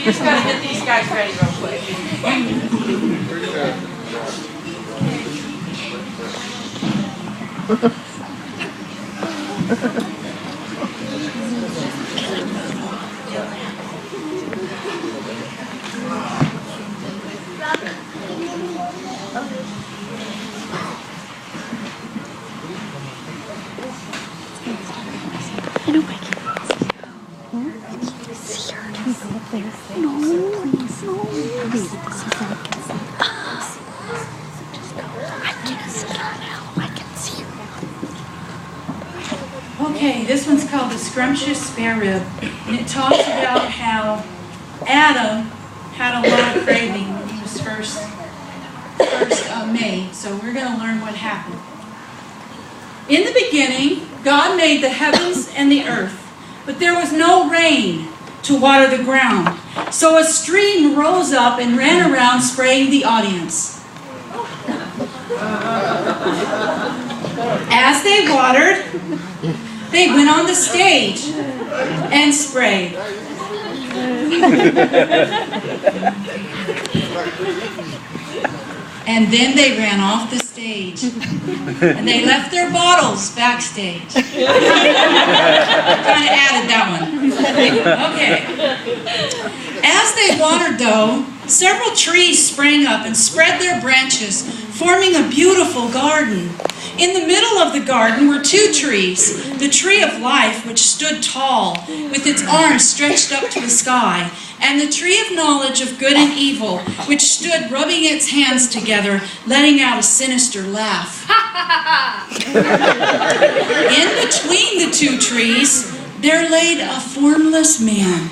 just got to get these guys ready real quick. I know I can't see her. Can we go up there? No, please, no. Wait, this is how I can see her. Just go. I can't see her now. I can see her. Okay, this one's called the Scrumptious Spare Rib. And it talks about how Adam had a lot of craving when he was first made. So we're going to learn what happened. In the beginning, God made the heavens and the earth, but there was no rain to water the ground. So a stream rose up and ran around spraying the audience. As they watered, they went on the stage and sprayed. And then they ran off the stage. And they left their bottles backstage. Kind of added that one. Okay. As they watered, though, several trees sprang up and spread their branches, forming a beautiful garden. In the middle of the garden were two trees, the tree of life, which stood tall, with its arms stretched up to the sky, and the tree of knowledge of good and evil, which stood rubbing its hands together, letting out a sinister laugh. In between the two trees, there laid a formless man,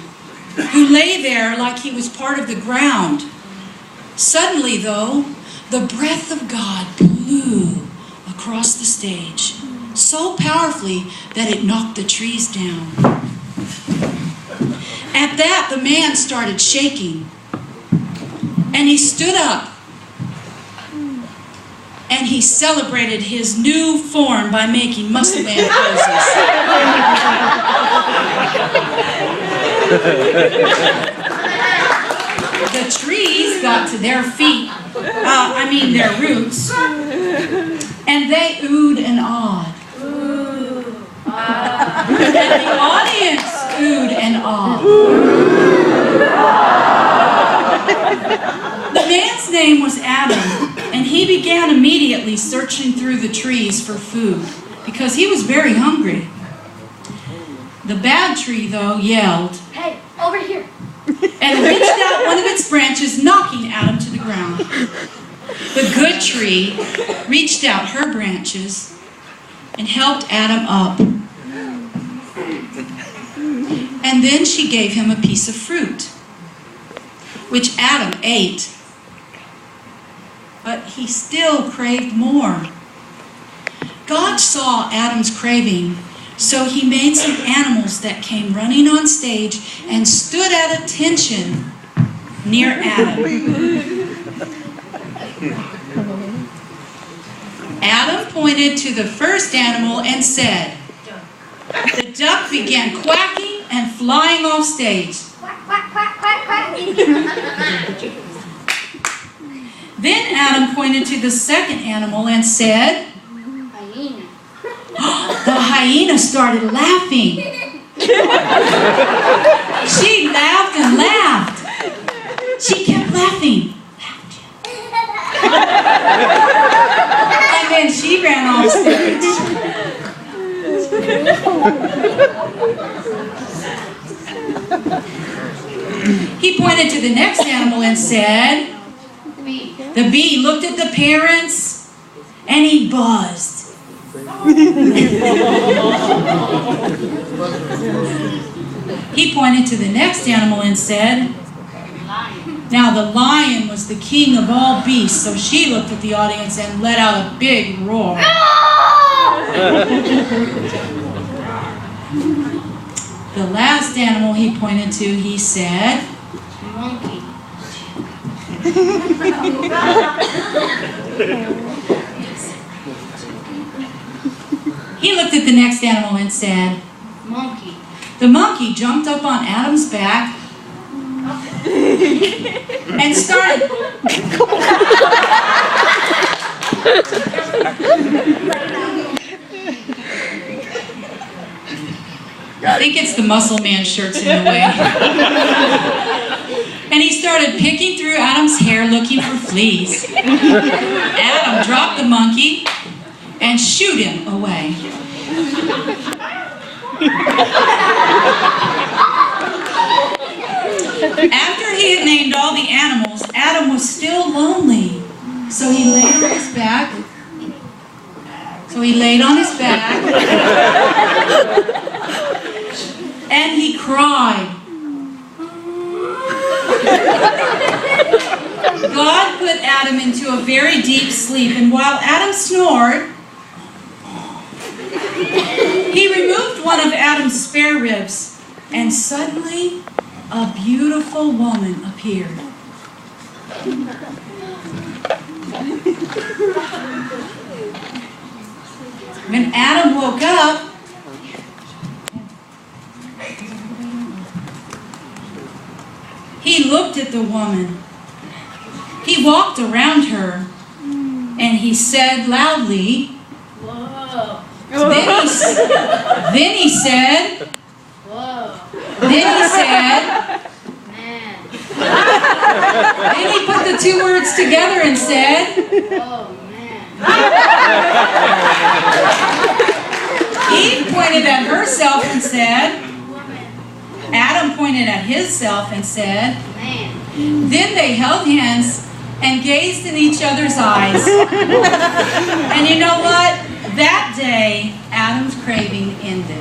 who lay there like he was part of the ground. Suddenly, though, the breath of God blew across the stage, so powerfully that it knocked the trees down. At that, the man started shaking, and he stood up, and he celebrated his new form by making muscle man poses. The trees got to their feet, their roots, and they oohed and awed. And the audience oohed and awed. The man's name was Adam, and he began immediately searching through the trees for food, because he was very hungry. The bad tree, though, yelled, Hey, over here. and reached out one of its branches, knocking Adam to the ground. The good tree reached out her branches and helped Adam up. And then she gave him a piece of fruit, which Adam ate. But he still craved more. God saw Adam's craving, so he made some animals that came running on stage and stood at attention near Adam. Adam pointed to the first animal and said, the duck began quacking and flying off stage. Quack, quack, quack, quack, quack. Then Adam pointed to the second animal and said, Hyena. The hyena started laughing. She laughed and laughed. She kept laughing. And then she ran off stage. He pointed to the next animal and said, the bee looked at the parents and he buzzed. He pointed to the next animal and said, now the lion was the king of all beasts, so she looked at the audience and let out a big roar. The last animal he pointed to, he said, Monkey. He looked at the next animal and said, Monkey. The monkey jumped up on Adam's back and started. I think it's the muscle man shirts in the way. And he started picking through Adam's hair looking for fleas. Adam dropped the monkey and shooed him away. After he had named all the animals, Adam was still lonely. So he laid on his back. And he cried. God put Adam into a very deep sleep, and while Adam snored, he removed one of Adam's spare ribs, and suddenly a beautiful woman appeared. When Adam woke up, he looked at the woman. He walked around her, and he said loudly, Whoa. Then he said, Man. then he put the two words together and said, Oh, man. Eve pointed at herself and said, Woman. Adam pointed at himself and said, Man. then they held hands and gazed in each other's eyes. And you know what? That day, Adam's craving ended.